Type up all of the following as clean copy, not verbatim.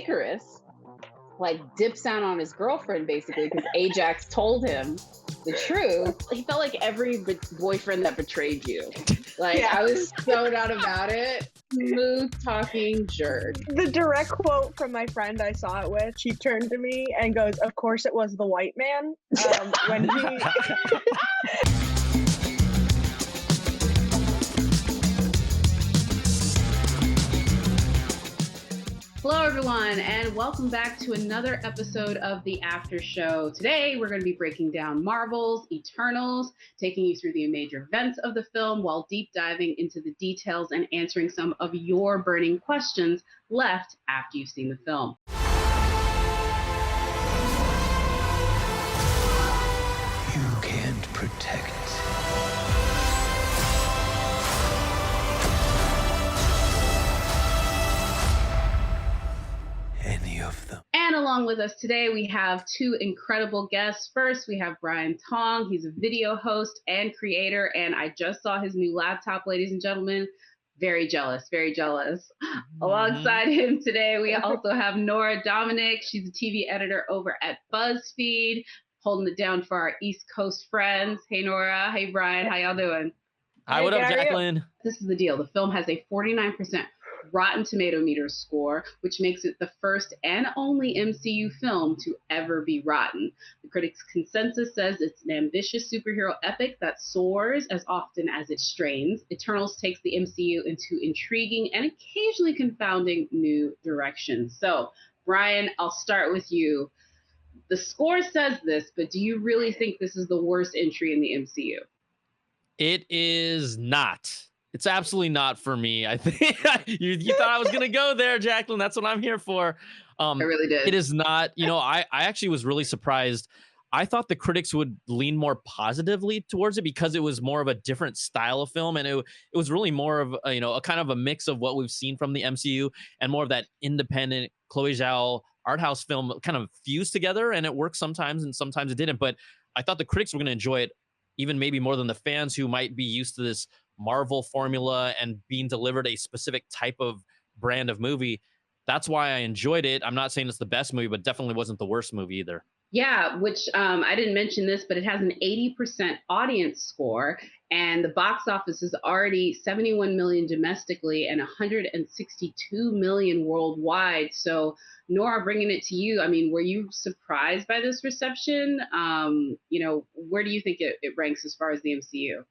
Icarus like dips out on his girlfriend basically because Ajax told him the truth. He felt like every boyfriend that betrayed you. Like, I was so not about it. Smooth talking jerk. The direct quote from my friend I saw it with, she turned to me and goes, "Of course it was the white man." When he Hello, everyone, and welcome back to another episode of the After Show. Today, we're going to be breaking down Marvel's Eternals, taking you through the major events of the film while deep diving into the details and answering some of your burning questions left after you've seen the film. You can't protect any of them. And along with us today, we have two incredible guests. First, we have Brian Tong. He's a video host and creator, and I just saw his new laptop, ladies and gentlemen. Very jealous, very jealous. Alongside him today, we also have Nora Dominick. She's a TV editor over at BuzzFeed, holding it down for our East Coast friends. Hey, Nora. Hey, Brian. How y'all doing? Hi, what up, Jacqueline? This is the deal. The film has a 49% Rotten Tomatometer score, which makes it the first and only MCU film to ever be rotten. The critics' consensus says it's an ambitious superhero epic that soars as often as it strains. Eternals takes the MCU into intriguing and occasionally confounding new directions. So, Brian, I'll start with you. The score says this, but do you really think this is the worst entry in the MCU? It is not. It's absolutely not for me. I think you thought I was going to go there, Jacqueline. That's what I'm here for. I really did. It is not. You know, I actually was really surprised. I thought the critics would lean more positively towards it because it was more of a different style of film. And it was really more of, a kind of a mix of what we've seen from the MCU and more of that independent Chloe Zhao art house film kind of fused together. And it worked sometimes and sometimes it didn't. But I thought the critics were going to enjoy it even maybe more than the fans who might be used to this Marvel formula and being delivered a specific type of brand of movie. That's why I enjoyed it. I'm not saying it's the best movie, but definitely wasn't the worst movie either. Yeah, which I didn't mention this, but it has an 80% audience score, and the box office is already 71 million domestically and 162 million worldwide. So, Nora, bringing it to you, I mean, were you surprised by this reception? Where do you think it ranks as far as the MCU?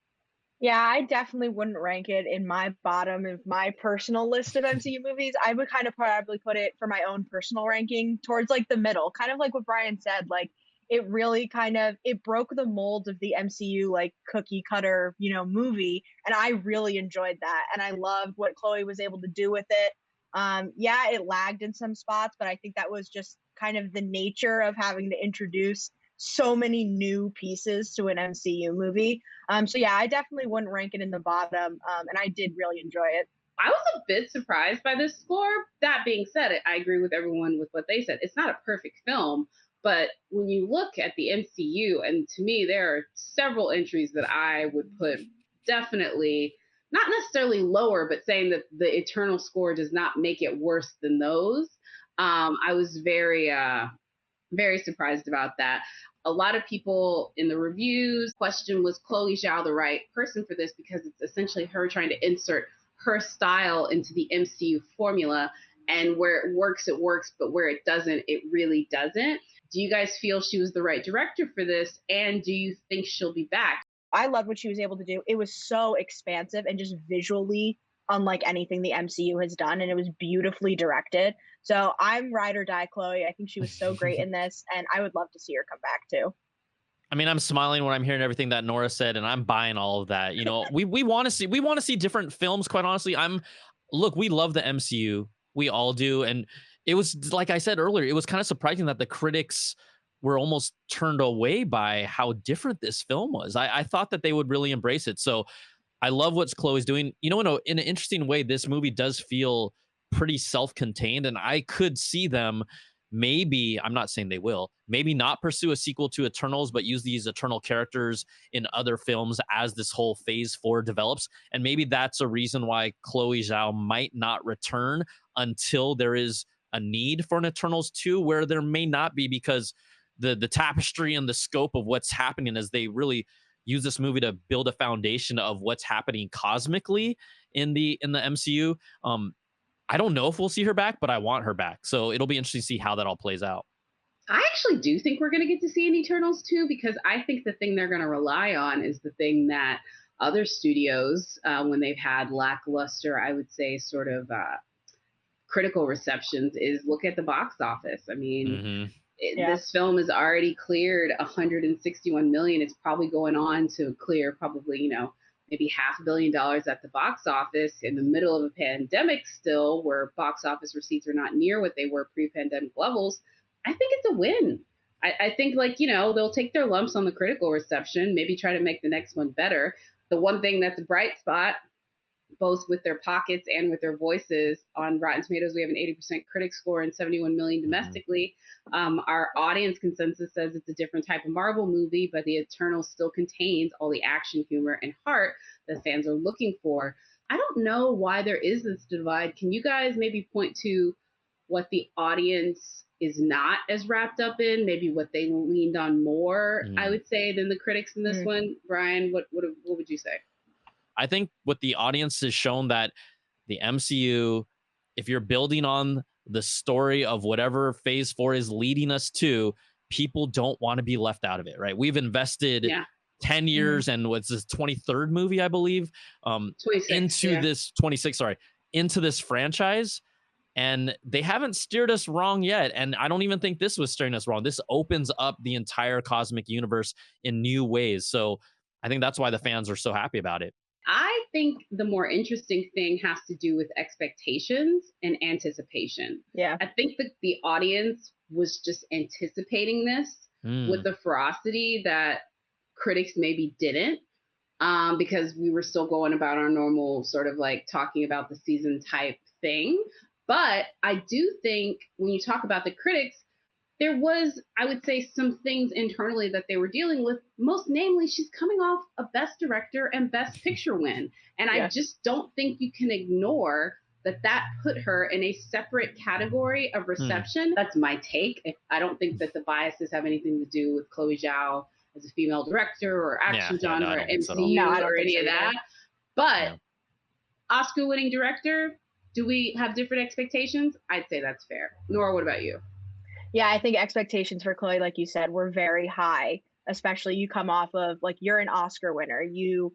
Yeah, I definitely wouldn't rank it in my bottom of my personal list of MCU movies. I would kind of probably put it for my own personal ranking towards like the middle, kind of like what Brian said. Like it really it broke the mold of the MCU like cookie cutter, movie. And I really enjoyed that. And I loved what Chloe was able to do with it. Yeah, it lagged in some spots, but I think that was just kind of the nature of having to introduce so many new pieces to an MCU movie. So yeah, I definitely wouldn't rank it in the bottom. And I did really enjoy it. I was a bit surprised by this score. That being said, I agree with everyone with what they said. It's not a perfect film, but when you look at the MCU, and to me, there are several entries that I would put definitely, not necessarily lower, but saying that the Eternal score does not make it worse than those. I was very surprised about that. A lot of people in the reviews question, was Chloe Zhao the right person for this? Because it's essentially her trying to insert her style into the MCU formula. And where it works, but where it doesn't, it really doesn't. Do you guys feel she was the right director for this? And do you think she'll be back? I loved what she was able to do. It was so expansive and just visually unlike anything the MCU has done. And it was beautifully directed. So I'm ride or die Chloe. I think she was so great in this, and I would love to see her come back too. I mean, I'm smiling when I'm hearing everything that Nora said, and I'm buying all of that. We want to see different films. Quite honestly, we love the MCU. We all do, and it was like I said earlier. It was kind of surprising that the critics were almost turned away by how different this film was. I thought that they would really embrace it. So I love what Chloe's doing. In an interesting way, this movie does feel pretty self-contained, and I could see them maybe, I'm not saying they will, maybe not pursue a sequel to Eternals, but use these Eternal characters in other films as this whole phase 4 develops. And maybe that's a reason why Chloe Zhao might not return until there is a need for an Eternals 2 where there may not be, because the tapestry and the scope of what's happening as they really use this movie to build a foundation of what's happening cosmically in the MCU. I don't know if we'll see her back, but I want her back. So it'll be interesting to see how that all plays out. I actually do think we're going to get to see an Eternals 2, because I think the thing they're going to rely on is the thing that other studios, when they've had lackluster, I would say, sort of critical receptions, is look at the box office. I mean, this film has already cleared 161 million. It's probably going on to clear probably, maybe $500 million at the box office in the middle of a pandemic still, where box office receipts are not near what they were pre-pandemic levels. I think it's a win. I think, they'll take their lumps on the critical reception, maybe try to make the next one better. The one thing that's a bright spot, both with their pockets and with their voices, on Rotten Tomatoes, we have an 80% critic score and 71 million domestically. Our audience consensus says it's a different type of Marvel movie, but the Eternals still contains all the action, humor, and heart that fans are looking for. I don't know why there is this divide. Can you guys maybe point to what the audience is not as wrapped up in, maybe what they leaned on more, I would say, than the critics in this one? Brian, what would you say? I think what the audience has shown, that the MCU, if you're building on the story of whatever phase 4 is leading us to, people don't want to be left out of it, right? We've invested 10 years and what's this 23rd movie, I believe, into this 26, into this franchise. And they haven't steered us wrong yet. And I don't even think this was steering us wrong. This opens up the entire cosmic universe in new ways. So I think that's why the fans are so happy about it. I think the more interesting thing has to do with expectations and anticipation. Yeah. I think that the audience was just anticipating this with the ferocity that critics maybe didn't, because we were still going about our normal sort of talking about the season type thing. But I do think when you talk about the critics, there was, I would say, some things internally that they were dealing with. Most namely, she's coming off a Best Director and Best Picture win. And I just don't think you can ignore that put her in a separate category of reception. That's my take. I don't think that the biases have anything to do with Chloe Zhao as a female director or action genre, MCU, or any of that. But Oscar-winning director, do we have different expectations? I'd say that's fair. Nora, what about you? Yeah, I think expectations for Chloe, like you said, were very high. Especially you come off of, you're an Oscar winner. You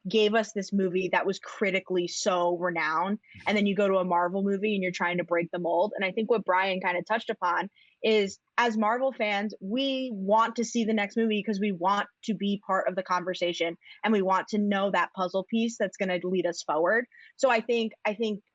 gave us this movie that was critically so renowned, and then you go to a Marvel movie and you're trying to break the mold. And I think what Brian kind of touched upon is, as Marvel fans, we want to see the next movie because we want to be part of the conversation and we want to know that puzzle piece that's going to lead us forward. So I think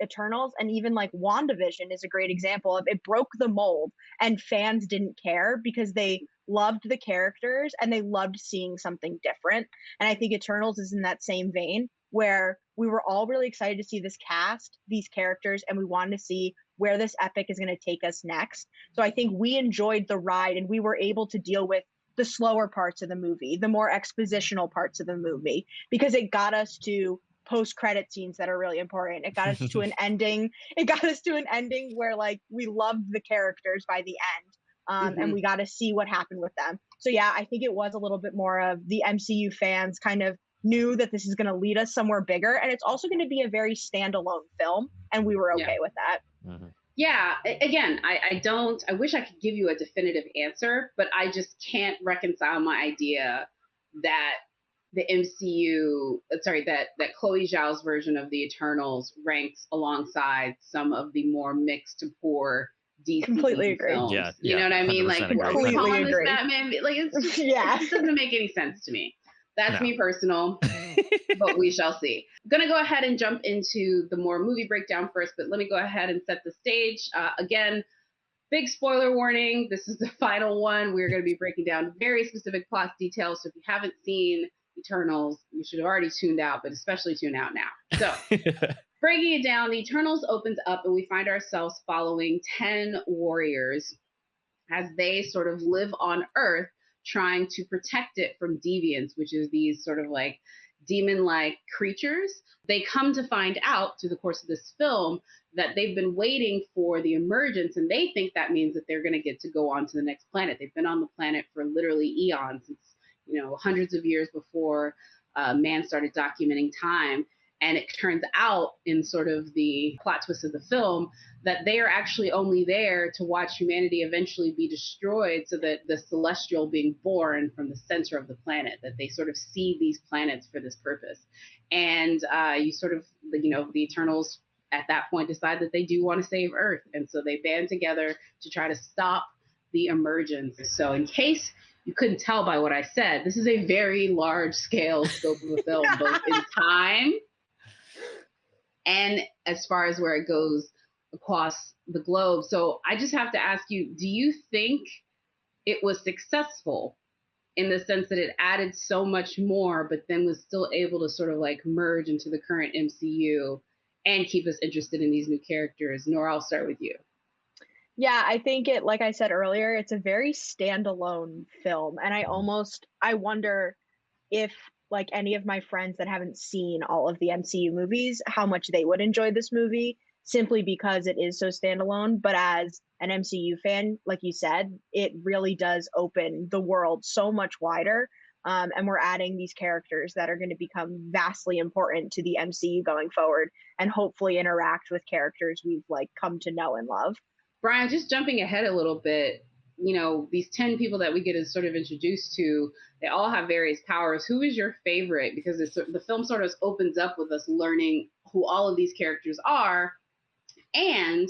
Eternals, and even WandaVision, is a great example of, it broke the mold and fans didn't care because they loved the characters and they loved seeing something different. And I think Eternals is in that same vein, where we were all really excited to see this cast, these characters, and we wanted to see where this epic is going to take us next. So I think we enjoyed the ride, and we were able to deal with the slower parts of the movie, the more expositional parts of the movie, because it got us to post-credit scenes that are really important. It got us to an ending. It got us to an ending where we loved the characters by the end. And we got to see what happened with them. So yeah, I think it was a little bit more of the MCU fans kind of knew that this is going to lead us somewhere bigger, and it's also going to be a very standalone film, and we were okay with that. Yeah, again, I wish I could give you a definitive answer, but I just can't reconcile my idea that the MCU, that Chloe Zhao's version of the Eternals ranks alongside some of the more mixed to poor DC completely agree films. You know what I mean? Completely agree. Batman, it doesn't make any sense to me. That's me personal, but we shall see. I'm going to go ahead and jump into the more movie breakdown first, but let me go ahead and set the stage. Again, big spoiler warning. This is the final one. We're going to be breaking down very specific plot details. So if you haven't seen Eternals, you should have already tuned out, but especially tune out now. So breaking it down, the Eternals opens up and we find ourselves following 10 warriors as they sort of live on Earth, trying to protect it from deviants, which is these sort of demon-like creatures. They come to find out through the course of this film that they've been waiting for the emergence, and they think that means that they're going to get to go on to the next planet. They've been on the planet for literally eons, since, hundreds of years before man started documenting time. And it turns out, in sort of the plot twist of the film, that they are actually only there to watch humanity eventually be destroyed, so that the celestial being born from the center of the planet, that they sort of see these planets for this purpose. And you sort of, the Eternals at that point decide that they do want to save Earth. And so they band together to try to stop the emergence. So in case you couldn't tell by what I said, this is a very large scale scope of a film, both in time and as far as where it goes across the globe. So I just have to ask you, do you think it was successful in the sense that it added so much more, but then was still able to sort of like merge into the current MCU and keep us interested in these new characters? Nora, I'll start with you. Yeah, I think it, like I said earlier, it's a very standalone film. And I wonder if, like, any of my friends that haven't seen all of the MCU movies, how much they would enjoy this movie, simply because it is so standalone. But as an MCU fan, like you said, it really does open the world so much wider. And we're adding these characters that are going to become vastly important to the MCU going forward, and hopefully interact with characters we've come to know and love. Brian, just jumping ahead a little bit, these 10 people that we get is sort of introduced to, they all have various powers. Who is your favorite? Because the film sort of opens up with us learning who all of these characters are and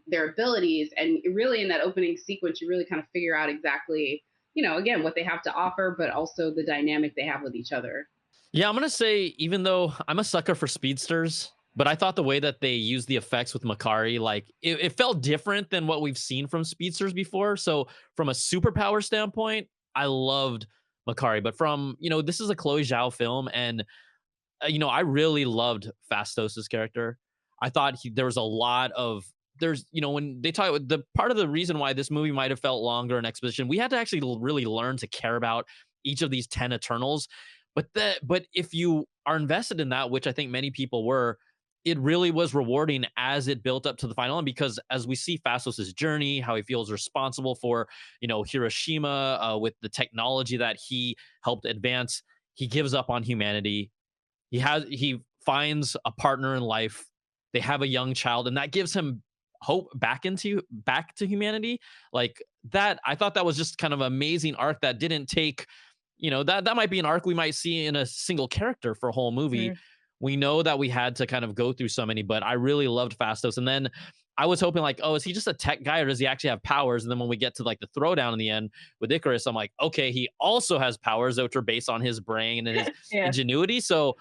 their abilities. And really in that opening sequence, you really kind of figure out exactly, again, what they have to offer, but also the dynamic they have with each other. Yeah, I'm going to say, even though I'm a sucker for speedsters, but I thought the way that they used the effects with Makkari, it felt different than what we've seen from speedsters before. So from a superpower standpoint, I loved Makkari. But from, this is a Chloe Zhao film, and, I really loved Phastos' character. I thought there was a lot of, when they talk, the part of the reason why this movie might have felt longer in exposition, we had to actually really learn to care about each of these 10 Eternals. But if you are invested in that, which I think many people were, it really was rewarding as it built up to the final end, because as we see Phastos' journey, how he feels responsible for, Hiroshima with the technology that he helped advance, he gives up on humanity. He finds a partner in life. They have a young child, and that gives him hope back to humanity. Like that, I thought that was just kind of an amazing arc that didn't take, that might be an arc we might see in a single character for a whole movie. Mm. We know that we had to kind of go through so many, but I really loved Phastos. And then I was hoping is he just a tech guy, or does he actually have powers? And then when we get to the throwdown in the end with Icarus, I'm like, okay, he also has powers which are based on his brain and his ingenuity. So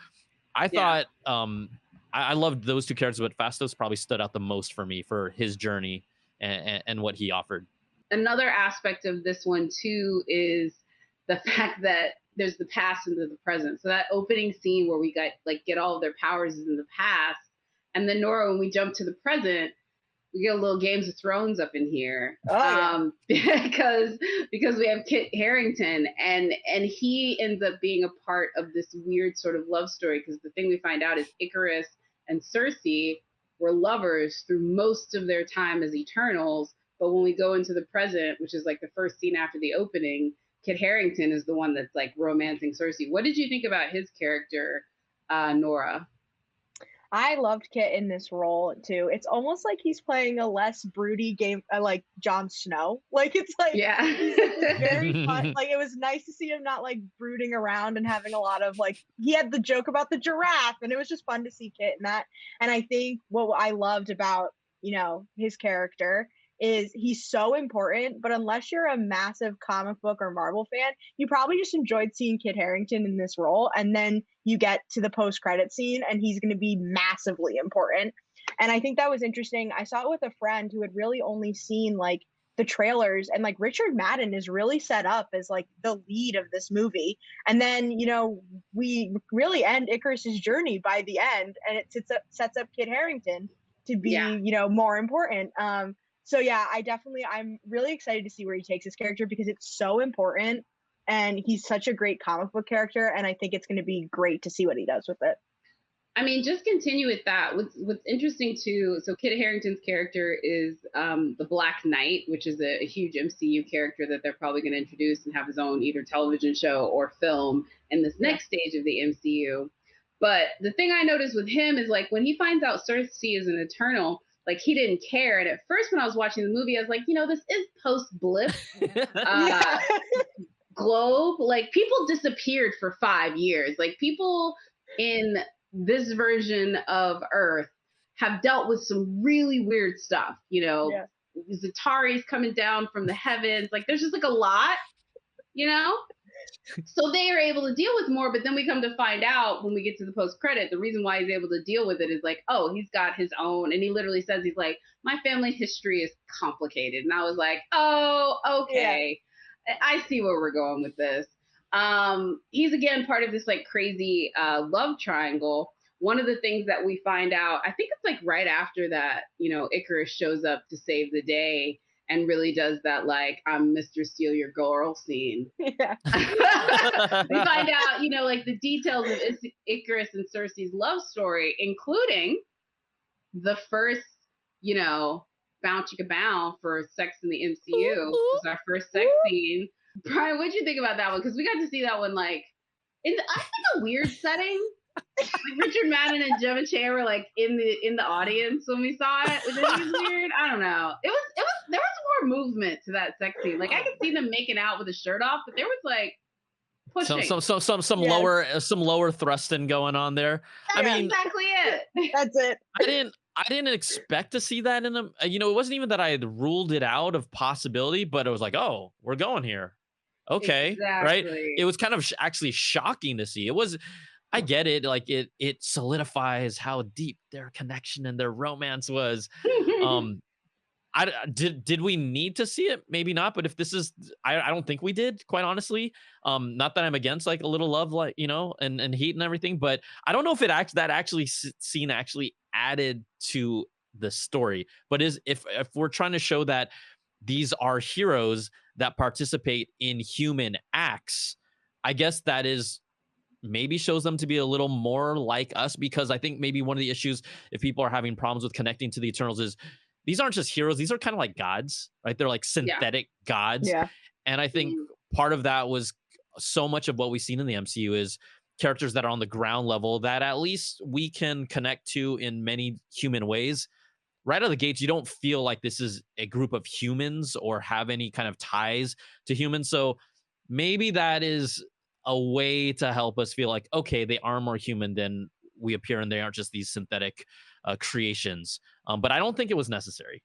I thought I loved those two characters, but Phastos probably stood out the most for me for his journey and what he offered. Another aspect of this one too is the fact that there's the past and the present. So that opening scene where we get all of their powers is in the past. And then Nora, when we jump to the present, we get a little Games of Thrones up in here. Because we have Kit Harington, and he ends up being a part of this weird sort of love story, because the thing we find out is Icarus and Cersei were lovers through most of their time as Eternals. But when we go into the present, which is the first scene after the opening, Kit Harington is the one that's romancing Cersei. What did you think about his character, Nora? I loved Kit in this role too. It's almost like he's playing a less broody game, like Jon Snow. It's he's very fun. It was nice to see him not brooding around and having a lot of he had the joke about the giraffe, and it was just fun to see Kit in that. And I think what I loved about his character is he's so important, but unless you're a massive comic book or Marvel fan, you probably just enjoyed seeing Kit Harington in this role. And then you get to the post-credit scene and he's going to be massively important. And I think that was interesting. I saw it with a friend who had really only seen the trailers, and Richard Madden is really set up as the lead of this movie. And then, we really end Icarus's journey by the end, and it sets up Kit Harington to be, more important. So yeah, I'm really excited to see where he takes his character, because it's so important and he's such a great comic book character, and I think it's going to be great to see what he does with it. I mean, just continue with that. What's interesting too, so Kit Harington's character is the Black Knight, which is a huge MCU character that they're probably going to introduce and have his own either television show or film in this next stage of the MCU. But the thing I noticed with him is like when he finds out Cersei is an Eternal, like he didn't care. And at first when I was watching the movie, I was like, this is post-blip. Globe, like people disappeared for 5 years. Like people in this version of Earth have dealt with some really weird stuff, Zataris coming down from the heavens. Like there's just like a lot, So they are able to deal with more, but then we come to find out when we get to the post-credit, the reason why he's able to deal with it is like, oh, he's got his own. And he literally says, he's like, my family history is complicated. And I was like, oh, okay. Yeah. I see where we're going with this. He's again part of this like crazy love triangle. One of the things that we find out, I think it's like right after that, Icarus shows up to save the day and really does that like I'm Mr. Steal Your Girl scene. Yeah. We find out, like the details of Icarus and Cersei's love story, including the first, bow chicka bow for sex in the MCU. It was our first sex scene. Brian, what'd you think about that one? Because we got to see that one like in I think a weird setting. Like Richard Madden and Gemma Chan were like in the audience when we saw it, which is weird. I don't know. It was there was more movement to that sex scene. Like I could see them making out with a shirt off, but there was like pushing. Some lower thrusting going on there. That's exactly it. That's it. I didn't expect to see that in them. It wasn't even that I had ruled it out of possibility, but it was like, oh, we're going here. Okay, exactly. Right? It was kind of actually shocking to see. It was. I get it. Like it solidifies how deep their connection and their romance was. Did we need to see it? Maybe not. But if this is, I don't think we did. Quite honestly, not that I'm against like a little love, like and heat and everything. But I don't know if that scene actually added to the story. But if we're trying to show that these are heroes that participate in human acts, I guess that is. Maybe shows them to be a little more like us, because I think maybe one of the issues if people are having problems with connecting to the Eternals is these aren't just heroes. These are kind of like gods, right? They're like synthetic gods. Yeah. And I think part of that was so much of what we've seen in the MCU is characters that are on the ground level that at least we can connect to in many human ways. Right out of the gates, you don't feel like this is a group of humans or have any kind of ties to humans. So maybe that is a way to help us feel like, okay, they are more human than we appear and they aren't just these synthetic creations. But I don't think it was necessary.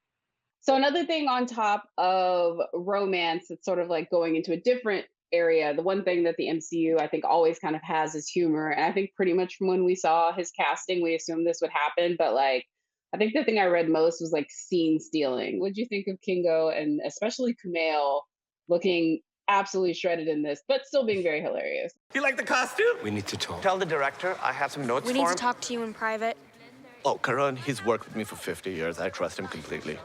So another thing on top of romance, it's sort of like going into a different area. The one thing that the MCU, I think, always kind of has is humor. And I think pretty much from when we saw his casting, we assumed this would happen. But like, I think the thing I read most was like scene stealing. What do you think of Kingo and especially Kumail looking absolutely shredded in this, but still being very hilarious? You like the costume? We need to talk. Tell the director I have some notes for him. We need to talk to you in private. Oh, Karan, he's worked with me for 50 years. I trust him completely.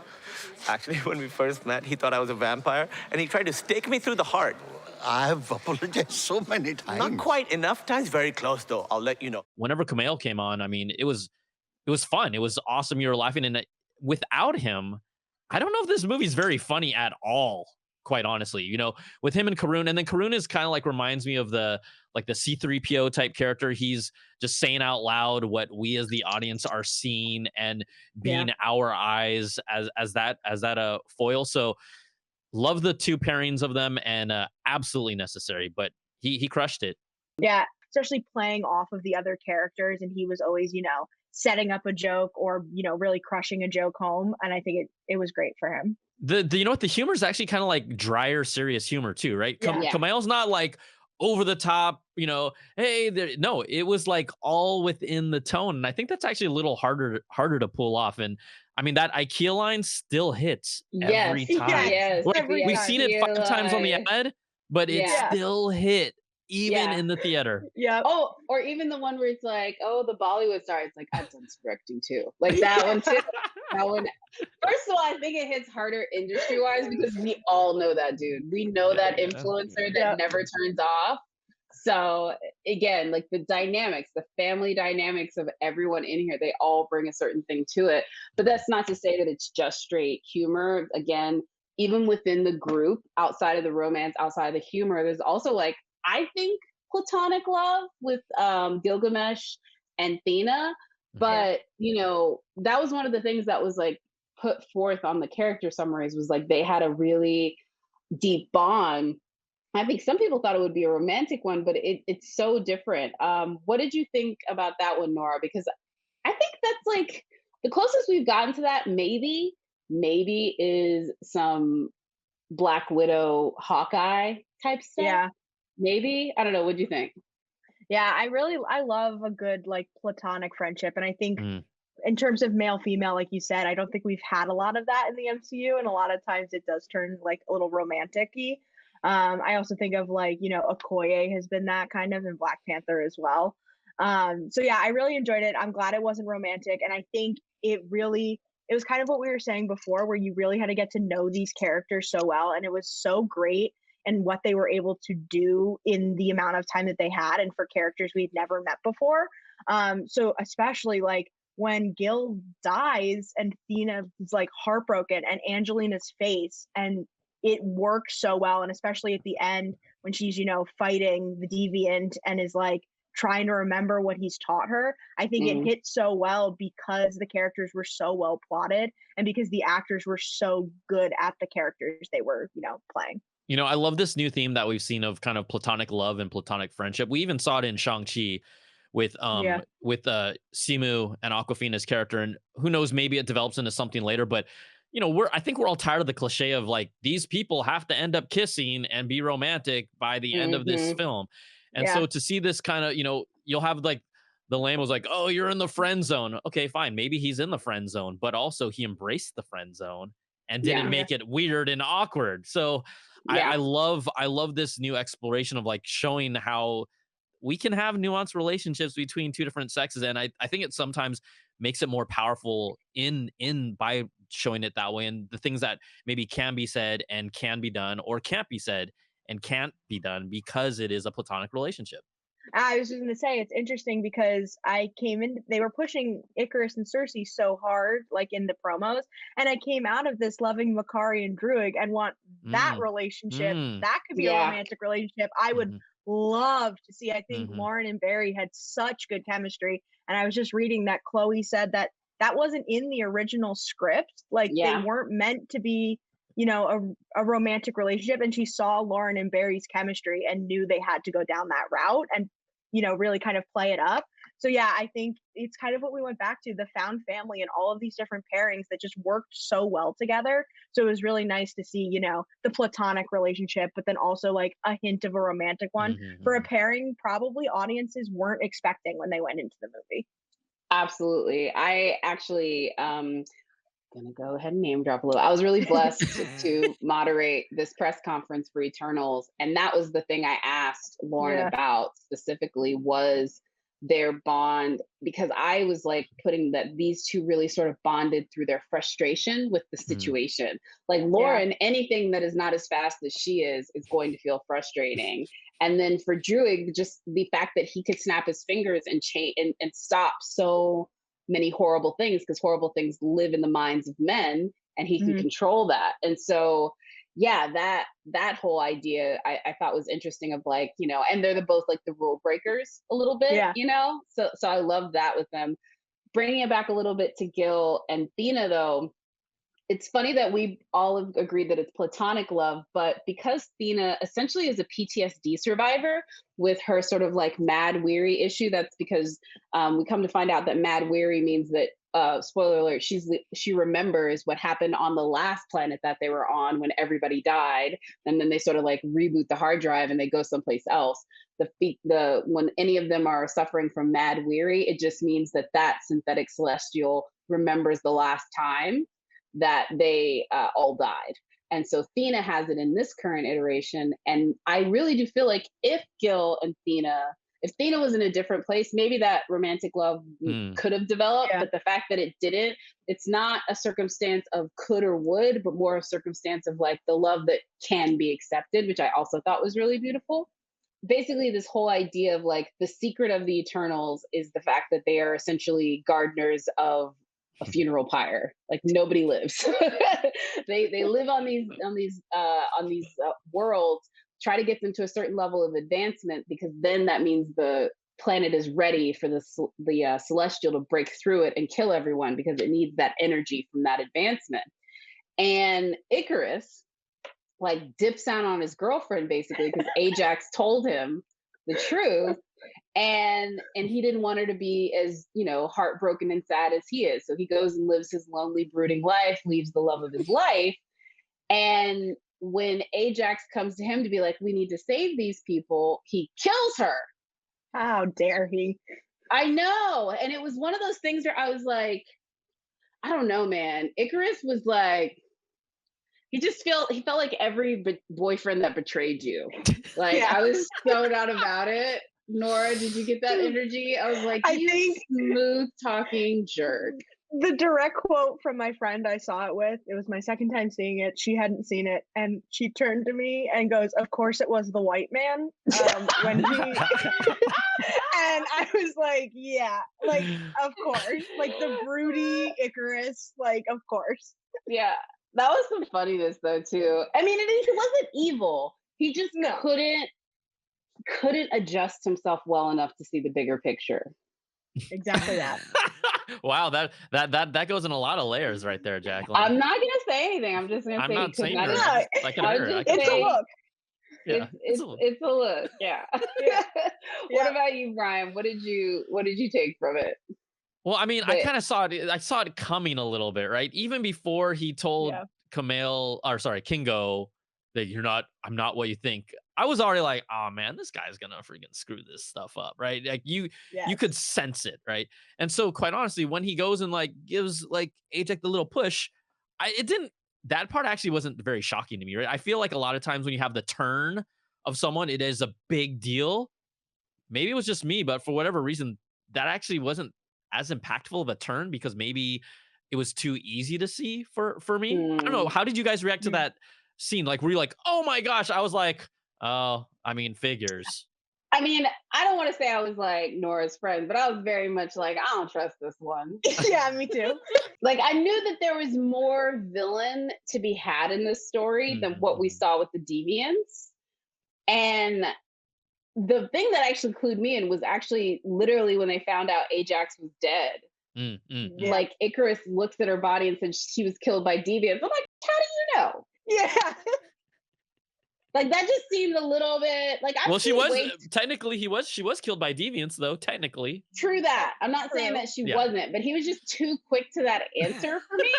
Actually, when we first met, he thought I was a vampire, and he tried to stake me through the heart. I've apologized so many times. Not quite enough times. Very close, though. I'll let you know. Whenever Kumail came on, I mean, it was fun. It was awesome. You were laughing, and without him, I don't know if this movie's very funny at all. Quite honestly, with him and Karun, and then Karun is kind of like reminds me of the C-3PO type character. He's just saying out loud what we as the audience are seeing and being our eyes as that foil. So love the two pairings of them and absolutely necessary. But he crushed it. Yeah, especially playing off of the other characters, and he was always setting up a joke or really crushing a joke home, and I think it was great for him. The the humor is actually kind of like drier, serious humor too, right? Kumail's not like over the top, hey, no, it was like all within the tone, and I think that's actually a little harder to pull off. And I mean, that IKEA line still hits every time. Yes, like, we've seen it 5 times on the ad, but it still hit even in the theater. Yeah. Oh, or even the one where it's like, oh, the Bollywood star. It's like, I've done directing too. Like that one too. That one, first of all, I think it hits harder industry-wise because we all know that dude. We know that influencer that never turns off. So again, like the dynamics, the family dynamics of everyone in here, they all bring a certain thing to it. But that's not to say that it's just straight humor. Again, even within the group, outside of the romance, outside of the humor, there's also like, I think, platonic love with Gilgamesh and Thena. But, you know, that was one of the things that was like put forth on the character summaries was like they had a really deep bond. I think some people thought it would be a romantic one, but it's so different. What did you think about that one, Nora? Because I think that's like the closest we've gotten to that, maybe is some Black Widow, Hawkeye type stuff. Yeah. Maybe. I don't know. What do you think? Yeah, I love a good like platonic friendship. And I think in terms of male female, like you said, I don't think we've had a lot of that in the MCU. And a lot of times it does turn like a little romantic-y. I also think of like, you know, Okoye has been that kind of in Black Panther as well. So yeah, I really enjoyed it. I'm glad it wasn't romantic. And I think it was kind of what we were saying before, where you really had to get to know these characters so well. And it was so great and what they were able to do in the amount of time that they had and for characters we'd never met before. So especially like when Gil dies and Thena is like heartbroken and Angelina's face, and it works so well. And especially at the end when she's, you know, fighting the deviant and is like trying to remember what he's taught her. I think it hit so well because the characters were so well plotted and because the actors were so good at the characters they were, you know, playing. You know, I love this new theme that we've seen of kind of platonic love and platonic friendship. We even saw it in Shang-Chi with Simu and Awkwafina's character, and who knows, maybe it develops into something later. But you know, I think we're all tired of the cliche of like these people have to end up kissing and be romantic by the end of this film. And so to see this kind of, you know, you'll have like the lame was like, oh, you're in the friend zone. Okay, fine. Maybe he's in the friend zone, but also he embraced the friend zone and didn't make it weird and awkward. So I love this new exploration of like showing how we can have nuanced relationships between two different sexes. And I think it sometimes makes it more powerful in by showing it that way, and the things that maybe can be said and can be done, or can't be said and can't be done because it is a platonic relationship. I was just going to say, it's interesting because they were pushing Icarus and Cersei so hard, like in the promos, and I came out of this loving Makari and Druig and want that relationship. That could be a romantic relationship. I would love to see. I think Lauren and Barry had such good chemistry, and I was just reading that Chloe said that wasn't in the original script. Like they weren't meant to be, you know, a romantic relationship, and she saw Lauren and Barry's chemistry and knew they had to go down that route and, you know, really kind of play it up. So yeah, I think it's kind of what we went back to, the found family and all of these different pairings that just worked so well together. So it was really nice to see, you know, the platonic relationship, but then also like a hint of a romantic one for a pairing probably audiences weren't expecting when they went into the movie. Absolutely. I actually gonna go ahead and name drop a little. I was really blessed to moderate this press conference for Eternals, and that was the thing I asked Lauren about specifically was their bond, because I was like putting that these two really sort of bonded through their frustration with the situation. Like Lauren, anything that is not as fast as she is going to feel frustrating. And then for Druig, just the fact that he could snap his fingers and change and stop so many horrible things, because horrible things live in the minds of men and he can control that. And so yeah, that whole idea I thought was interesting of like, you know, and they're both like the rule breakers a little bit, you know, so I love that with them. Bringing it back a little bit to Gil and Thena though, it's funny that we all have agreed that it's platonic love, but because Thena essentially is a PTSD survivor with her sort of like mad weary issue, that's because we come to find out that mad weary means that, spoiler alert, she remembers what happened on the last planet that they were on when everybody died, and then they sort of like reboot the hard drive and they go someplace else. When any of them are suffering from mad weary, it just means that synthetic celestial remembers the last time that they all died. And so Thena has it in this current iteration. And I really do feel like if Gil and Thena if Thena was in a different place, maybe that romantic love could have developed. But the fact that it didn't, it's not a circumstance of could or would, but more a circumstance of like the love that can be accepted, which I also thought was really beautiful. Basically, this whole idea of like the secret of the Eternals is the fact that they are essentially gardeners of a funeral pyre. Like nobody lives. they live on these worlds, try to get them to a certain level of advancement, because then that means the planet is ready for the celestial to break through it and kill everyone, because it needs that energy from that advancement. And Icarus like dips out on his girlfriend basically because Ajax told him the truth, and he didn't want her to be as, you know, heartbroken and sad as he is. So he goes and lives his lonely, brooding life, leaves the love of his life. And when Ajax comes to him to be like, we need to save these people, he kills her. How dare he? I know. And it was one of those things where I was like, I don't know, man. Icarus was like, he felt like every boyfriend that betrayed you. Like, I was so not about it. Nora, did you get that energy? I was like, smooth talking jerk. The direct quote from my friend I saw it with, it was my second time seeing it. She hadn't seen it. And she turned to me and goes, of course it was the white man. When he, and I was like, yeah, like, of course. Like the broody Icarus, like, of course. Yeah. That was some funniness though too. I mean, he wasn't evil. He just couldn't adjust himself well enough to see the bigger picture. Exactly that. Wow, that goes in a lot of layers right there, Jacqueline. I'm not gonna say anything. I'm just gonna say not saying it's a look. Yeah, it's a look. Yeah. What about you, Brian? What did you take from it? Well, I mean, I kind of saw it. I saw it coming a little bit, right? Even before he told Kingo that I'm not what you think. I was already like, oh man, this guy's gonna freaking screw this stuff up, right? Like you could sense it, right? And so, quite honestly, when he goes and like gives like Ajax the little push, that part actually wasn't very shocking to me, right? I feel like a lot of times when you have the turn of someone, it is a big deal. Maybe it was just me, but for whatever reason, that actually wasn't as impactful of a turn because maybe it was too easy to see for me. I don't know. How did you guys react to that scene? Like, were you like, oh my gosh? I was like, oh, I mean, figures. I mean, I don't want to say I was like Nora's friend, but I was very much like, I don't trust this one. Yeah, me too. Like, I knew that there was more villain to be had in this story than what we saw with the Deviants. And the thing that actually clued me in was actually literally when they found out Ajax was dead. Like, Icarus looks at her body and said she was killed by Deviants. I'm like, how do you know? Yeah. Like, that just seemed a little bit like, she was killed by Deviants though, technically. True that. I'm not saying that she wasn't, but he was just too quick to that answer for me.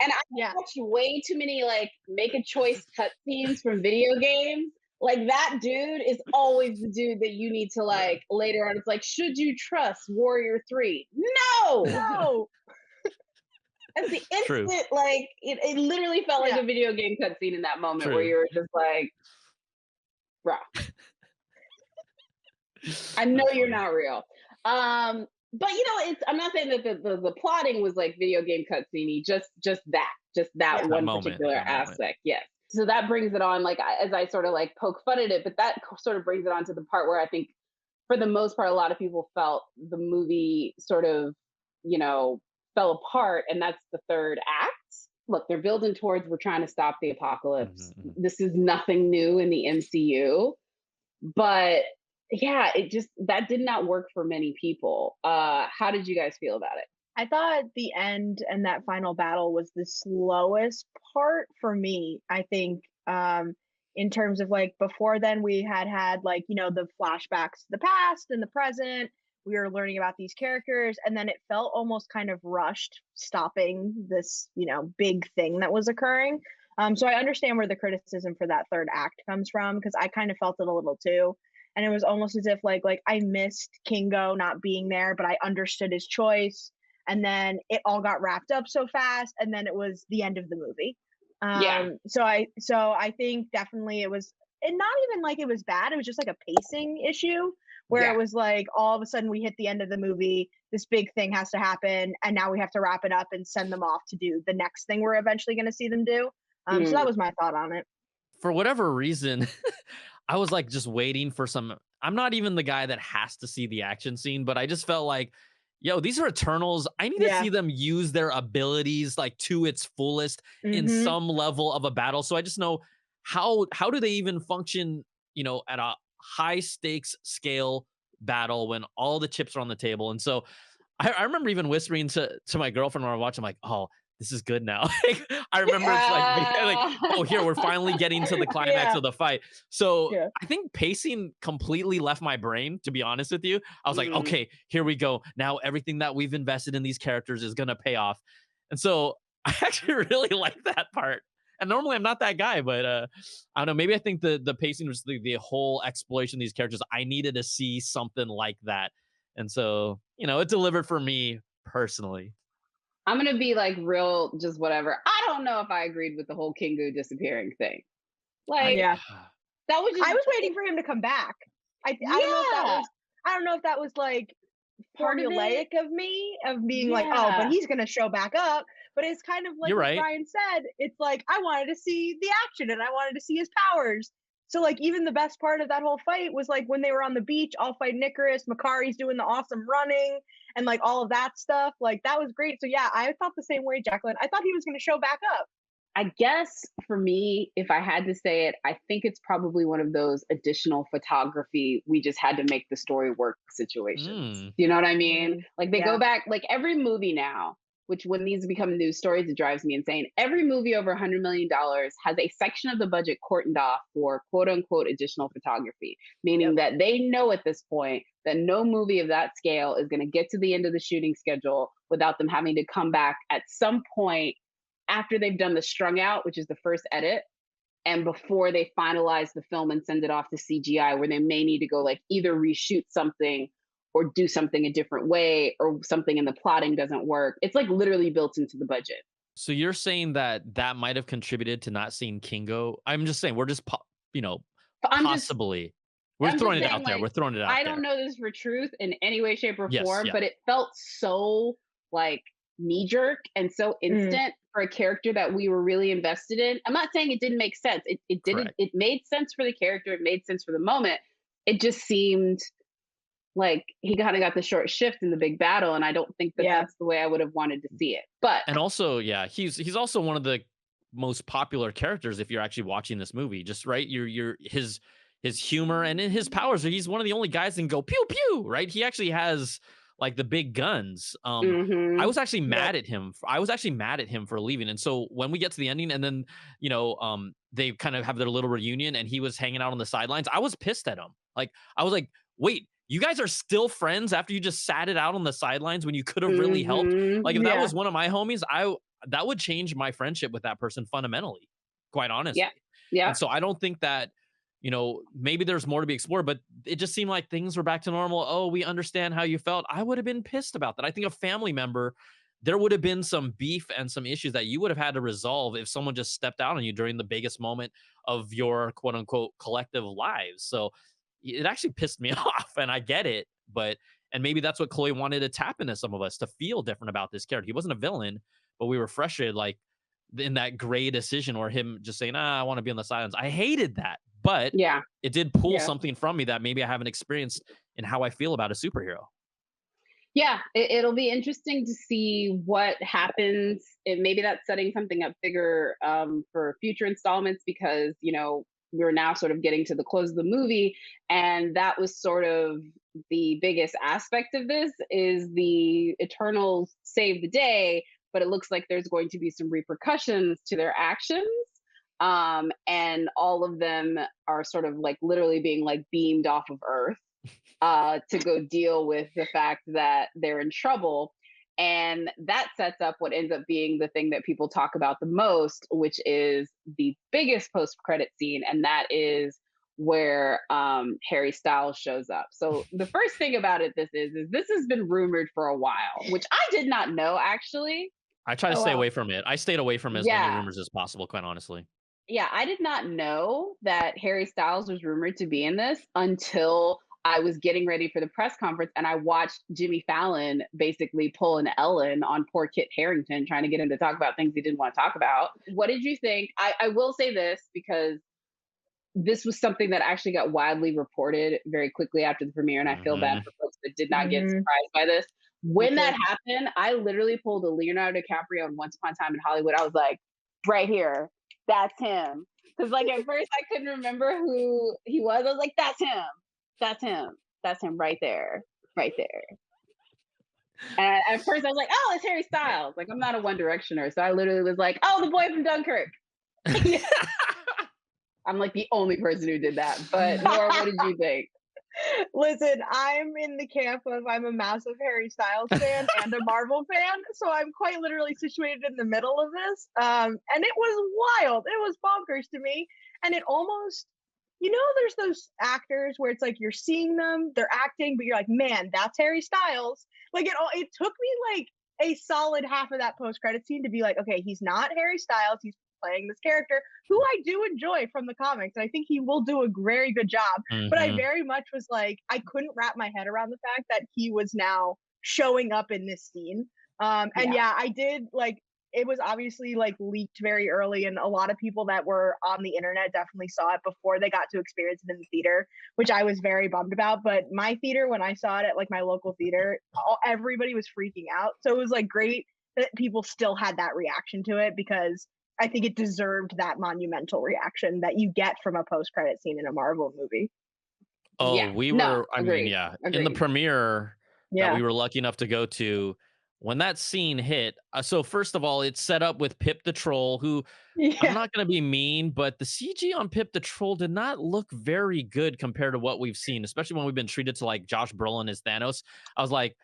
And I watched way too many like make a choice cutscenes from video games. Like, that dude is always the dude that you need to like later on. It's like, should you trust Warrior 3? No. That's the instant. True. Like it literally felt like a video game cutscene in that moment where you were just like, bro, I know you're not real. But you know, I'm not saying that the plotting was like video game cutscene-y, just that one particular aspect. Yes. So that brings it on, like, as I sort of like poke fun at it, but that sort of brings it on to the part where I think for the most part, a lot of people felt the movie sort of, you know, fell apart, and that's the third act. Look, they're building towards we're trying to stop the apocalypse. This is nothing new in the MCU, but yeah, that did not work for many people. How did you guys feel about it? I thought the end and that final battle was the slowest part for me. I think in terms of like before then we had like, you know, the flashbacks to the past and the present. We were learning about these characters, and then it felt almost kind of rushed stopping this, you know, big thing that was occurring. So I understand where the criticism for that third act comes from, because I kind of felt it a little too. And it was almost as if like I missed Kingo not being there, but I understood his choice. And then it all got wrapped up so fast, and then it was the end of the movie. So I think definitely it was, and not even like it was bad. It was just like a pacing issue where it was like all of a sudden we hit the end of the movie, this big thing has to happen, and now we have to wrap it up and send them off to do the next thing we're eventually going to see them do. So that was my thought on it. For whatever reason, I was like just waiting for some. I'm not even the guy that has to see the action scene, but I just felt like, yo, these are Eternals. I need to see them use their abilities like to its fullest in some level of a battle. So I just know how do they even function, you know, at a high stakes scale battle when all the chips are on the table. And so I remember even whispering to my girlfriend when I watched, I'm like, oh, this is good now. Like, I remember it's like, oh, here, we're finally getting to the climax of the fight. So I think pacing completely left my brain, to be honest with you. I was like, okay, here we go. Now everything that we've invested in these characters is going to pay off. And so I actually really like that part. And normally I'm not that guy, but I don't know. Maybe I think the pacing was the whole exploration of these characters. I needed to see something like that. And so, you know, it delivered for me personally. I'm going to be like real, just whatever. I don't know if I agreed with the whole Kingu disappearing thing. Like, that was just, I was waiting for him to come back. I don't know if that was like formulaic of me, of being like, oh, but he's going to show back up. But it's kind of like what Brian said. It's like, I wanted to see the action and I wanted to see his powers. So like even the best part of that whole fight was like when they were on the beach, all fighting Icarus, Makari's doing the awesome running and like all of that stuff. Like that was great. So yeah, I thought the same way, Jacqueline. I thought he was going to show back up. I guess for me, if I had to say it, I think it's probably one of those additional photography, we just had to make the story work situations. You know what I mean? Like they go back, like every movie now, which when these become news stories, it drives me insane. Every movie over $100 million has a section of the budget cordoned off for quote unquote additional photography, meaning that they know at this point that no movie of that scale is going to get to the end of the shooting schedule without them having to come back at some point after they've done the strung out, which is the first edit, and before they finalize the film and send it off to CGI, where they may need to go like either reshoot something or do something a different way, or something in the plotting doesn't work. It's like literally built into the budget. So you're saying that might have contributed to not seeing Kingo? I'm just saying, we're just, possibly. We're throwing it out there. We're throwing it out there. I don't know this for truth in any way, shape, or form, but it felt so like knee-jerk and so instant for a character that we were really invested in. I'm not saying it didn't make sense. It didn't. It made sense for the character. It made sense for the moment. It just seemed like he kind of got the short shift in the big battle, and I don't think that that's the way I would have wanted to see it. But and also, he's also one of the most popular characters if you're actually watching this movie. Just right, you're his humor and in his powers. He's one of the only guys that can go pew pew. Right, he actually has like the big guns. I was actually mad at him. I was actually mad at him for leaving. And so when we get to the ending, and then they kind of have their little reunion, and he was hanging out on the sidelines, I was pissed at him. Like I was like, wait. You guys are still friends after you just sat it out on the sidelines when you could have really helped? Like if that was one of my homies, that would change my friendship with that person fundamentally, quite honestly. And so I don't think that, maybe there's more to be explored, but it just seemed like things were back to normal. Oh, we understand how you felt. I would have been pissed about that. I think a family member, there would have been some beef and some issues that you would have had to resolve if someone just stepped out on you during the biggest moment of your quote unquote collective lives. So it actually pissed me off, and I get it, and maybe that's what Chloe wanted to tap into some of us to feel different about this character. He wasn't a villain, but we were frustrated, like in that gray decision or him just saying, I want to be on the sidelines. I hated that, but it did pull something from me that maybe I haven't experienced in how I feel about a superhero. Yeah, it'll be interesting to see what happens. Maybe that's setting something up bigger for future installments, because, we're now sort of getting to the close of the movie. And that was sort of the biggest aspect of this, is the Eternals save the day, but it looks like there's going to be some repercussions to their actions. And all of them are sort of like literally being like beamed off of Earth to go deal with the fact that they're in trouble. And that sets up what ends up being the thing that people talk about the most, which is the biggest post-credit scene. And that is where Harry Styles shows up. So the first thing about it, this has been rumored for a while, which I did not know, actually. I try to stay away from it. I stayed away from as many rumors as possible, quite honestly. Yeah, I did not know that Harry Styles was rumored to be in this until I was getting ready for the press conference and I watched Jimmy Fallon basically pull an Ellen on poor Kit Harington, trying to get him to talk about things he didn't want to talk about. What did you think? I will say this because this was something that actually got widely reported very quickly after the premiere, and I feel bad for folks that did not get surprised by this. When that happened, I literally pulled a Leonardo DiCaprio in Once Upon a Time in Hollywood. I was like, right here, that's him. Because like at first I couldn't remember who he was. I was like, that's him. That's him. That's him right there. Right there. And at first I was like, oh, it's Harry Styles. Like, I'm not a One Directioner. So I literally was like, oh, the boy from Dunkirk. I'm like the only person who did that. But Nora, what did you think? Listen, I'm in the camp of I'm a massive Harry Styles fan and a Marvel fan, so I'm quite literally situated in the middle of this. And it was wild. It was bonkers to me. And it almost, there's those actors where it's like you're seeing them, they're acting, but you're like, man, that's Harry Styles. Like it took me like a solid half of that post-credit scene to be like, okay, he's not Harry Styles, he's playing this character who I do enjoy from the comics. And I think he will do a very good job. But I very much was like, I couldn't wrap my head around the fact that he was now showing up in this scene. And I did like, it was obviously like leaked very early, and a lot of people that were on the internet definitely saw it before they got to experience it in the theater, which I was very bummed about. But my theater, when I saw it at like my local theater, everybody was freaking out. So it was like great that people still had that reaction to it, because I think it deserved that monumental reaction that you get from a post-credit scene in a Marvel movie. Oh, agreed. In the premiere that we were lucky enough to go to, when that scene hit, so first of all, it's set up with Pip the Troll, who I'm not going to be mean, but the CG on Pip the Troll did not look very good compared to what we've seen, especially when we've been treated to like Josh Brolin as Thanos. I was like,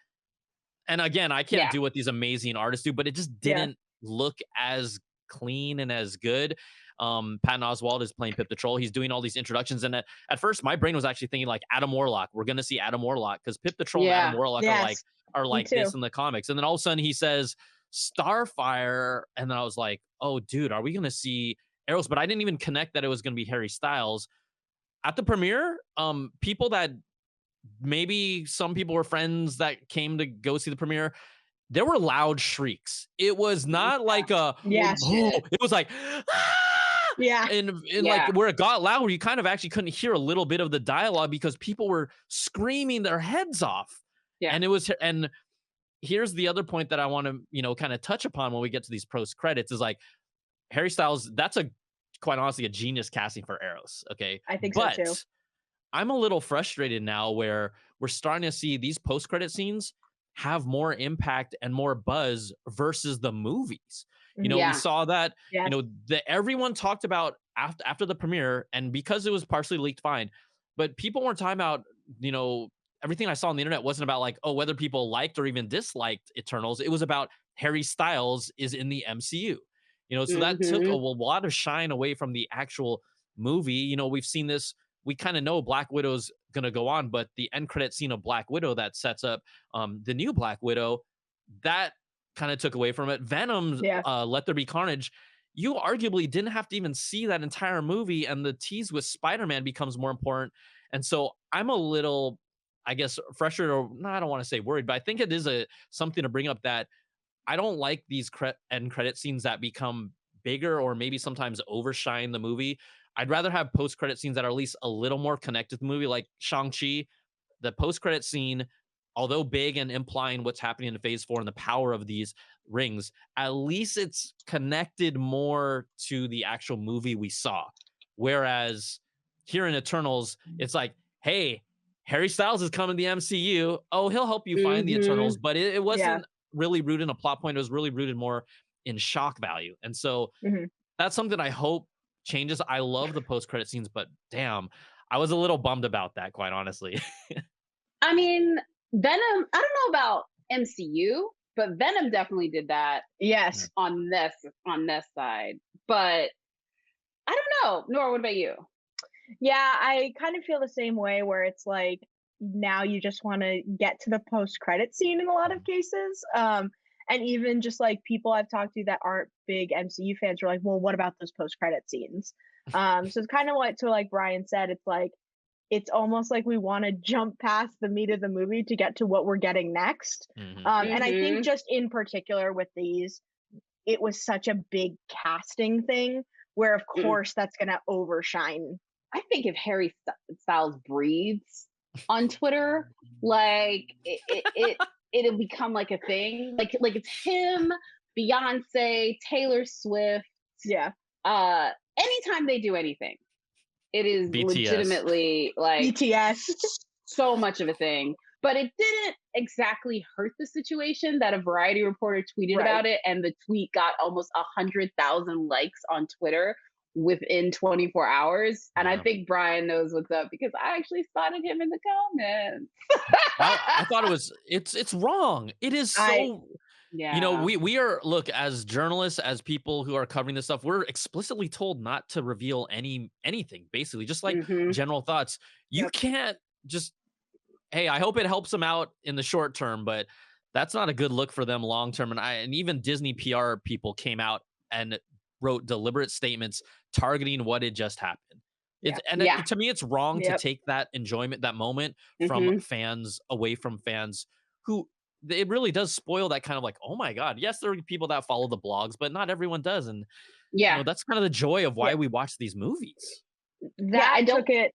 and again, I can't do what these amazing artists do, but it just didn't look as clean and as good. Patton Oswalt is playing Pip the Troll. He's doing all these introductions, and at first my brain was actually thinking like Adam Warlock. We're gonna see Adam Warlock, because Pip the Troll and Adam Warlock are like this in the comics. And then all of a sudden he says Starfire, and then I was like, oh dude, are we gonna see Arrows? But I didn't even connect that it was gonna be Harry Styles at the premiere. People that maybe some people were friends that came to go see the premiere, there were loud shrieks. It was not like it was like and like where it got loud, where you kind of actually couldn't hear a little bit of the dialogue because people were screaming their heads off. And it was, and here's the other point that I want to kind of touch upon when we get to these post credits is like Harry Styles, that's quite honestly a genius casting for Arrows. Okay, I think so too. I'm a little frustrated now where we're starting to see these post credit scenes have more impact and more buzz versus the movies. We saw that, everyone talked about after the premiere, and because it was partially leaked, fine, but people weren't talking about, everything I saw on the internet wasn't about like, oh, whether people liked or even disliked Eternals. It was about Harry Styles is in the MCU, so that took a lot of shine away from the actual movie. We've seen this, we kind of know Black Widow's going to go on, but the end credit scene of Black Widow that sets up the new Black Widow, that kind of took away from it. Venom's Let There Be Carnage, you arguably didn't have to even see that entire movie, and the tease with Spider-Man becomes more important. And so I'm a little, I guess, frustrated, or no, I don't want to say worried, but I think it is something to bring up, that I don't like these end credit scenes that become bigger or maybe sometimes overshine the movie. I'd rather have post-credit scenes that are at least a little more connected to the movie, like Shang-Chi. The post-credit scene, although big and implying what's happening in Phase 4 and the power of these rings, at least it's connected more to the actual movie we saw. Whereas here in Eternals, it's like, hey, Harry Styles is coming to the MCU. Oh, he'll help you find the Eternals. But it wasn't really rooted in a plot point. It was really rooted more in shock value. And so that's something I hope changes. I love the post-credit scenes, but damn, I was a little bummed about that, quite honestly. I mean, Venom, I don't know about MCU, but Venom definitely did that. Yes. On this side. But I don't know. Nora, what about you? Yeah, I kind of feel the same way, where it's like now you just want to get to the post-credit scene in a lot of cases. And even just like people I've talked to that aren't big MCU fans are like, well, what about those post-credit scenes? So it's kind of like Brian said, it's like it's almost like we want to jump past the meat of the movie to get to what we're getting next. And I think just in particular with these, it was such a big casting thing where of course that's going to overshine. I think if Harry Styles breathes on Twitter, like it'll become like a thing. Like it's him, Beyonce, Taylor Swift. Yeah. Anytime they do anything, it is BTS. Legitimately like BTS. so much of a thing. But it didn't exactly hurt the situation that a Variety reporter tweeted about it, and the tweet got almost 100,000 likes on Twitter within 24 hours. And I think Brian knows what's up because I actually spotted him in the comments. I thought it's wrong. It is so. Yeah. You know, we are, look, as journalists, as people who are covering this stuff, we're explicitly told not to reveal anything, basically, just like general thoughts. You can't just, hey, I hope it helps them out in the short term, but that's not a good look for them long term. And even Disney PR people came out and wrote deliberate statements targeting what had just happened. To me, it's wrong to take that enjoyment, that moment from fans, away from fans who, it really does spoil that kind of like, oh my God, yes, there are people that follow the blogs, but not everyone does. And you know, that's kind of the joy of why we watch these movies. I took it.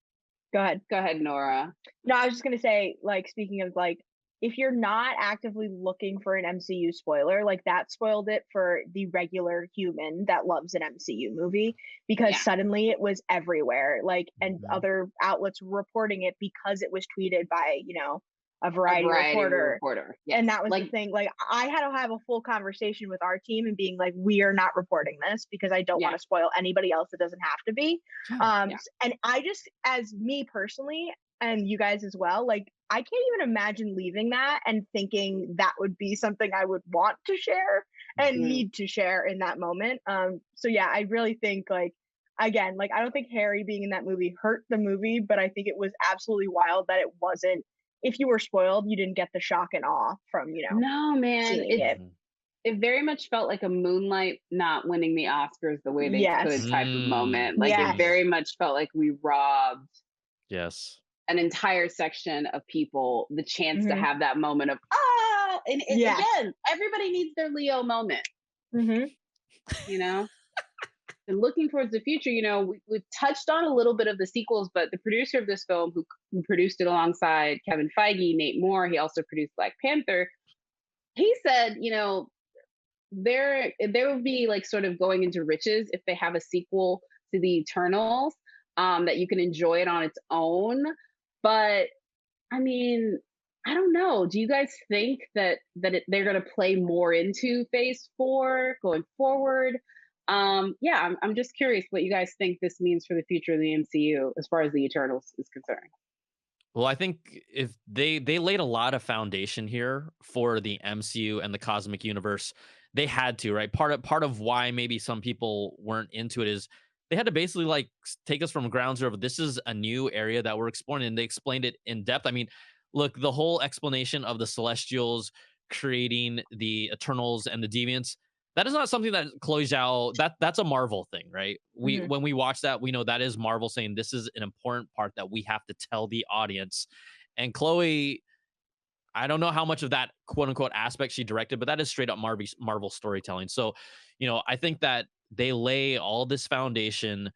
Go ahead, Nora. No, I was just going to say, like, speaking of like, if you're not actively looking for an MCU spoiler, like that spoiled it for the regular human that loves an MCU movie because suddenly it was everywhere. Like, and other outlets were reporting it because it was tweeted by, you know, a variety reporter. Yes. And that was the thing. Like, I had to have a full conversation with our team and being like, we are not reporting this because I don't want to spoil anybody else. It doesn't have to be. And I just, as me personally, and you guys as well, like, I can't even imagine leaving that and thinking that would be something I would want to share and need to share in that moment. So yeah, I really think, like, again, like, I don't think Harry being in that movie hurt the movie, but I think it was absolutely wild that it wasn't, if you were spoiled, you didn't get the shock and awe from, you know. No, man. It very much felt like a Moonlight not winning the Oscars the way they could type of moment. Like, it very much felt like we robbed an entire section of people the chance to have that moment of, and again, everybody needs their Leo moment. You know? And looking towards the future, you know, we've touched on a little bit of the sequels, but the producer of this film, who produced it alongside Kevin Feige, Nate Moore, he also produced Black Panther. He said, you know, there would be like sort of going into riches if they have a sequel to the Eternals, that you can enjoy it on its own. But I mean, I don't know. Do you guys think that they're going to play more into Phase 4 going forward? I'm just curious what you guys think this means for the future of the MCU as far as the Eternals is concerned. Well, I think if they laid a lot of foundation here for the MCU and the cosmic universe, they had to, right? Part of why maybe some people weren't into it is they had to basically like take us from ground zero. This is a new area that we're exploring, and they explained it in depth. I mean, look, the whole explanation of the Celestials creating the Eternals and the Deviants, that is not something that Chloe Zhao, that's a Marvel thing, right? When we watch that, we know that is Marvel saying this is an important part that we have to tell the audience. And Chloe, I don't know how much of that quote unquote aspect she directed, but that is straight up Marvel storytelling. So, you know, I think that they lay all this foundation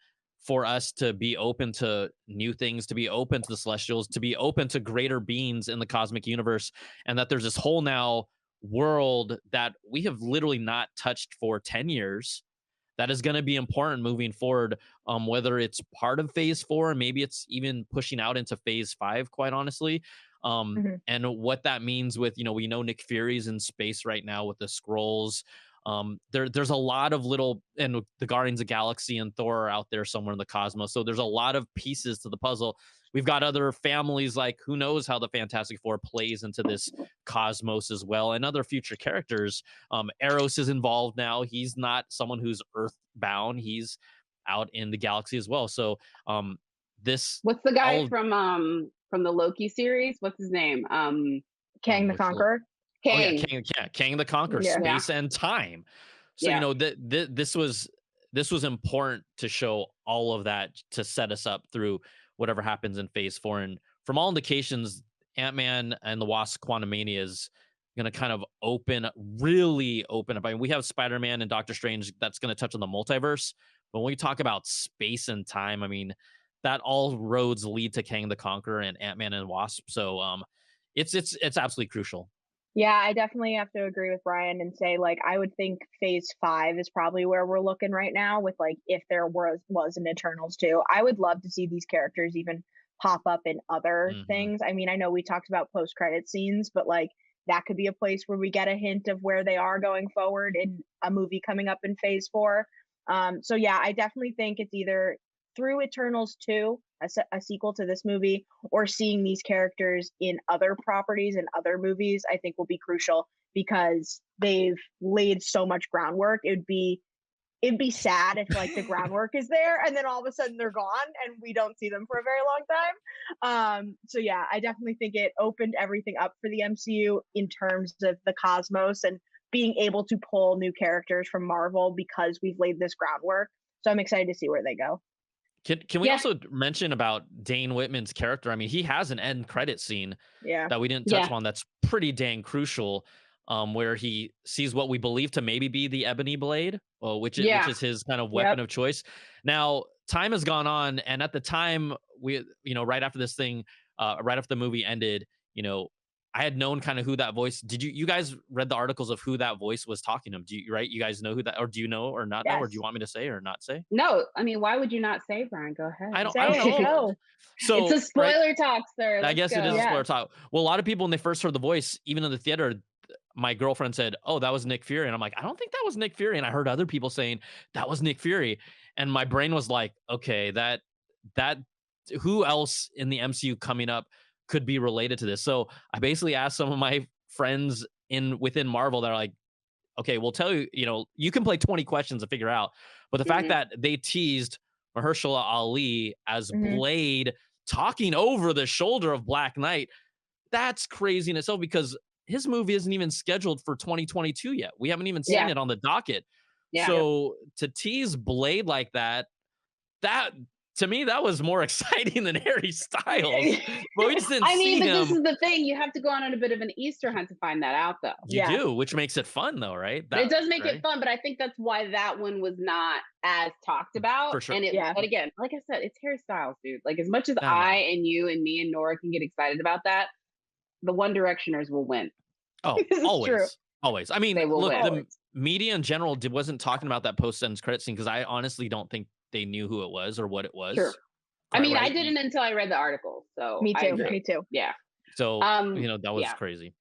for us to be open to new things, to be open to the Celestials, to be open to greater beings in the cosmic universe, and that there's this whole now world that we have literally not touched for 10 years that is going to be important moving forward, whether it's part of Phase 4, maybe it's even pushing out into Phase 5, quite honestly. And what that means with, you know, we know Nick Fury's in space right now with the Skrulls. There's a lot of little, and the Guardians of the Galaxy and Thor are out there somewhere in the cosmos. So there's a lot of pieces to the puzzle. We've got other families, like who knows how the Fantastic Four plays into this cosmos as well, and other future characters. Eros is involved now. He's not someone who's earthbound. He's out in the galaxy as well. So what's the guy from the Loki series? What's his name? Kang the Conqueror. Kang. Kang the Conqueror, space and time. So you know, this was important to show all of that, to set us up through whatever happens in Phase 4. And from all indications, Ant-Man and the Wasp: Quantumania is going to kind of really open up. I mean, we have Spider-Man and Doctor Strange that's going to touch on the multiverse. But when we talk about space and time, I mean, that all roads lead to Kang the Conqueror and Ant-Man and Wasp. So it's absolutely crucial. Yeah, I definitely have to agree with Brian and say, like, I would think Phase 5 is probably where we're looking right now with, like, if there was an Eternals too. I would love to see these characters even pop up in other things. I mean, I know we talked about post-credit scenes, but, like, that could be a place where we get a hint of where they are going forward in a movie coming up in Phase 4. So yeah, I definitely think it's either through Eternals 2, a sequel to this movie, or seeing these characters in other properties and other movies, I think will be crucial because they've laid so much groundwork. It'd be sad if like the groundwork is there and then all of a sudden they're gone and we don't see them for a very long time. So yeah, I definitely think it opened everything up for the MCU in terms of the cosmos and being able to pull new characters from Marvel because we've laid this groundwork. So I'm excited to see where they go. Can we also mention about Dane Whitman's character? I mean, he has an end credit scene that we didn't touch on that's pretty dang crucial, where he sees what we believe to maybe be the Ebony Blade, which is his kind of weapon of choice. Now, time has gone on, and at the time, right after this thing, right after the movie ended, I had known kind of who that voice. Did you guys read the articles of who that voice was talking to him? You guys know who that, or do you know or not know, or do you want me to say or not say? No, I mean, why would you not say, Brian? Go ahead. I don't know. So it's a spoiler talk, sir. I guess it is a spoiler talk. Well, a lot of people when they first heard the voice, even in the theater, my girlfriend said, "Oh, that was Nick Fury," and I'm like, "I don't think that was Nick Fury." And I heard other people saying that was Nick Fury, and my brain was like, "Okay, that who else in the MCU coming up could be related to this?" So I basically asked some of my friends within Marvel that are like, "Okay, we'll tell you. You can play 20 questions to figure out." But the fact that they teased Mahershala Ali as Blade talking over the shoulder of Black Knight, that's crazy in itself because his movie isn't even scheduled for 2022 yet. We haven't even seen it on the docket. So to tease Blade like that to me, that was more exciting than Harry Styles. But we just didn't see him. This is the thing. You have to go on a bit of an Easter hunt to find that out, though. You do, which makes it fun, though, right? It does make it fun, but I think that's why that one was not as talked about. For sure. And but again, like I said, it's Harry Styles, dude. Like as much as I and you and me and Nora can get excited about that, the One Directioners will win. Oh, always. I mean, look, the media in general wasn't talking about that post-sentence credit scene because I honestly don't think they knew who it was or what it was. Sure. I mean, I didn't until I read the article. So me too. Yeah. So that was crazy.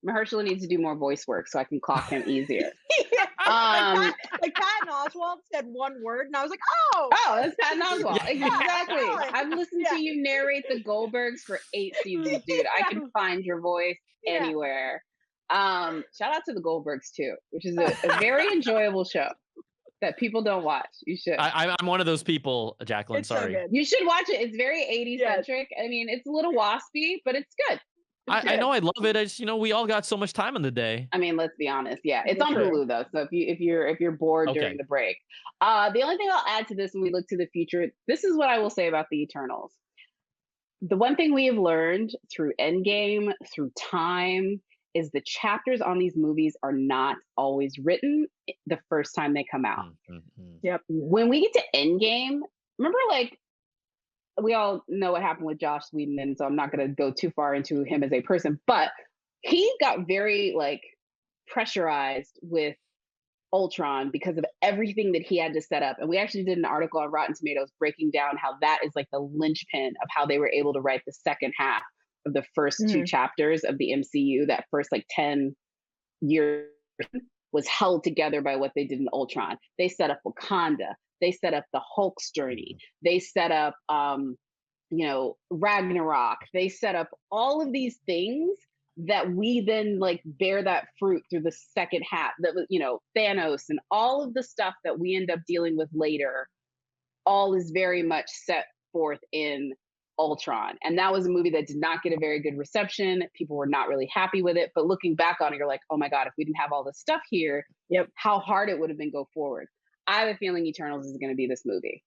Mahershala needs to do more voice work so I can clock him easier. Like Patton Oswalt said one word, and I was like, "Oh, that's Patton Oswalt." Exactly. I've listened to you narrate the Goldbergs for 8 seasons, dude. I can find your voice anywhere. Shout out to the Goldbergs too, which is a very enjoyable show that people don't watch. You should. I'm one of those people, Jacqueline. It's sorry. So you should watch it. It's very 80s centric. I mean, it's a little waspy, but it's good. I know I love it. I just we all got so much time in the day. I mean, let's be honest. Yeah, it's on Hulu though. So if you're bored during the break, the only thing I'll add to this when we look to the future, this is what I will say about the Eternals. The one thing we have learned through Endgame, through time, is the chapters on these movies are not always written the first time they come out. Yep. When we get to Endgame, remember, like, we all know what happened with Joss Whedon, and so I'm not going to go too far into him as a person, but he got very, like, pressurized with Ultron because of everything that he had to set up. And we actually did an article on Rotten Tomatoes breaking down how that is, like, the linchpin of how they were able to write the second half of the first 2 chapters of the MCU. That first, like, 10 years was held together by what they did in Ultron. They set up Wakanda. They set up the Hulk's journey. They set up, Ragnarok. They set up all of these things that we then, like, bear that fruit through the second half. That was, Thanos and all of the stuff that we end up dealing with later, all is very much set forth in Ultron. And that was a movie that did not get a very good reception. People were not really happy with it. But looking back on it, you're like, oh my God, if we didn't have all this stuff here, how hard it would have been go forward. I have a feeling Eternals is going to be this movie.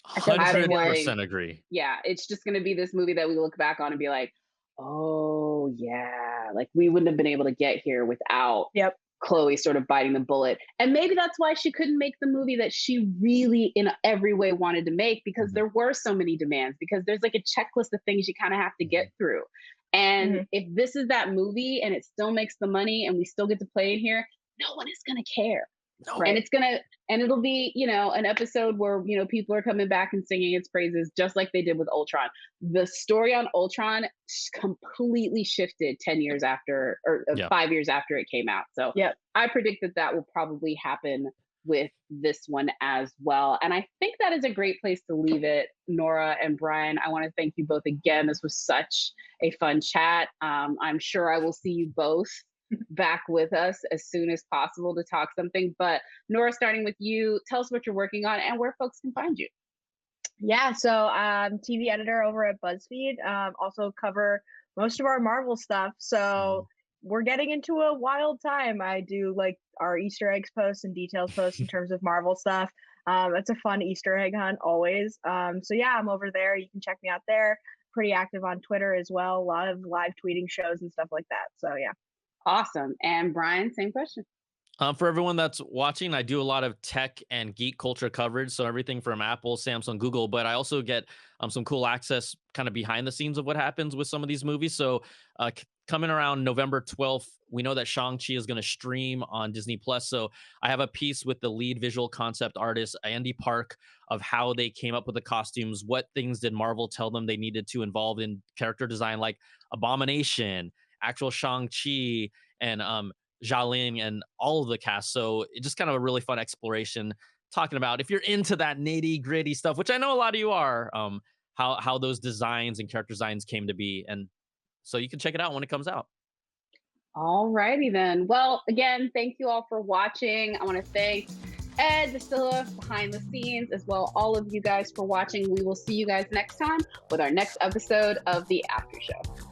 100% agree. Yeah, it's just going to be this movie that we look back on and be like, oh yeah, like we wouldn't have been able to get here without Chloe sort of biting the bullet. And maybe that's why she couldn't make the movie that she really in every way wanted to make, because there were so many demands, because there's like a checklist of things you kind of have to get through. And if this is that movie and it still makes the money and we still get to play in here, no one is going to care. And it's it'll be, you know, an episode where, you know, people are coming back and singing its praises, just like they did with Ultron. The story on Ultron completely shifted 10 years after, or 5 years after it came out. So I predict that will probably happen with this one as well. And I think that is a great place to leave it. Nora and Brian, I want to thank you both again. This was such a fun chat. I'm sure I will see you both back with us as soon as possible to talk something. But Nora, starting with you, tell us what you're working on and where folks can find you. Yeah, so TV editor over at BuzzFeed, also cover most of our Marvel stuff. So we're getting into a wild time. I do like our Easter eggs posts and details posts in terms of Marvel stuff. It's a fun Easter egg hunt always. So yeah, I'm over there. You can check me out there. Pretty active on Twitter as well. A lot of live tweeting shows and stuff like that. So yeah. Awesome. And Brian, same question. For everyone that's watching, I do a lot of tech and geek culture coverage. So everything from Apple, Samsung, Google, but I also get some cool access kind of behind the scenes of what happens with some of these movies. So coming around November 12th, we know that Shang-Chi is going to stream on Disney Plus. So I have a piece with the lead visual concept artist, Andy Park, of how they came up with the costumes. What things did Marvel tell them they needed to involve in character design, like Abomination, actual Shang-Chi, and Jacqueline, and all of the cast. So it's just kind of a really fun exploration, talking about, if you're into that nitty gritty stuff, which I know a lot of you are, how those designs and character designs came to be. And so you can check it out when it comes out. All righty then. Well, again, thank you all for watching. I want to thank Ed Vasilla behind the scenes, as well all of you guys for watching. We will see you guys next time with our next episode of the After Show.